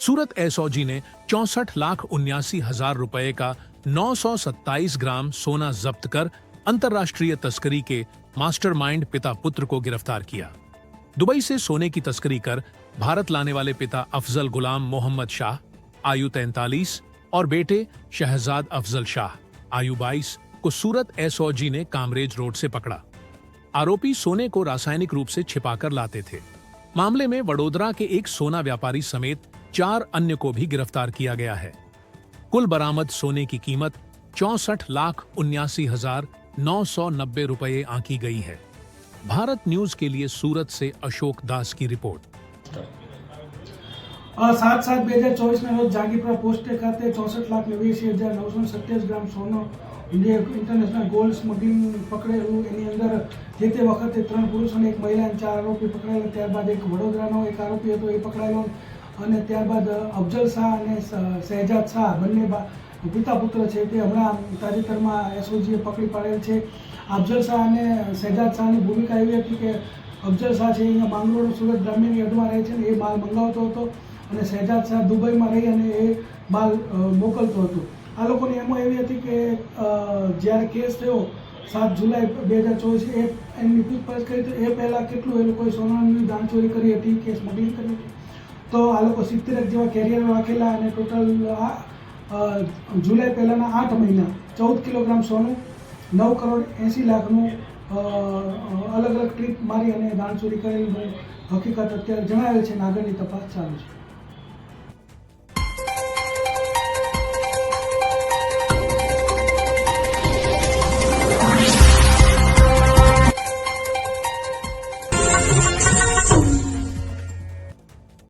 सूरत SOG ने 64,79,000 रुपए का 927 ग्राम सोना जब्त कर अंतर्राष्ट्रीय तस्करी के मास्टरमाइंड पिता पुत्र को गिरफ्तार किया। दुबई से सोने की तस्करी कर भारत लाने वाले पिता अफजल गुलाम मोहम्मद शाह आयु 43 और बेटे शहजाद अफजल शाह आयु 22 को सूरत एसओजी ने कामरेज रोड से पकड़ा। आरोपी सोने को रासायनिक रूप से छिपाकर लाते थे। मामले में वडोदरा के एक सोना व्यापारी समेत 4 अन्य को भी गिरफ्तार किया गया है। कुल बरामद सोने की कीमत 64,79,990 रुपये आंकी गई है। भारत न्यूज के लिए सूरत से अशोक दास की रिपोर्ट। 7/7/2024 રોજ જાગીપુરા પોસ્ટે ખાતે 64,89,927 ગ્રામ સોનું ઇન્ટરનેશનલ ગોલ્ડ સ્મગલિંગ પકડેલું। એની અંદર જે તે વખતે 3 પુરુષ અને 1 મહિલા 4 આરોપી પકડાયેલા। ત્યારબાદ એક વડોદરાનો એક આરોપી હતો એ પકડાયેલો અને ત્યારબાદ અફજલ શાહ અને શહેજાદ શાહ બંને પિતા પુત્ર છે તે હમણાં તાજેતરમાં એસઓજીએ પકડી પાડેલ છે। અફજલ શાહ અને શહેજાદ શાહની ભૂમિકા એવી હતી કે અફજલ શાહ છે અહીંયા માંગરોળ સુરત ગ્રામ્યની યાર્ડમાં રહે છે ને એ માલ મંગાવતો હતો અને શહેજાદ શાહ દુબઈમાં રહી અને એ માલ મોકલતો હતો। આ લોકોની એમો એવી હતી કે જ્યારે કેસ થયો 7 જુલાઈ 2024 એમની પૂછપરછ કરી તો એ પહેલાં કેટલું એ લોકોએ સોનાની દાણચોરી કરી હતી કે સ્મગલિંગ કરી હતી। તો આ લોકો 70 જેવા કેરિયર રાખેલા અને ટોટલ જુલાઈ પહેલાંના 8 મહિના 14 કિલોગ્રામ સોનું 9,80,00,000નું અલગ અલગ ટ્રીપ મારી અને દાણચોરી કરેલી હકીકત અત્યારે જણાવેલ છે અને આગળની તપાસ ચાલુ છે।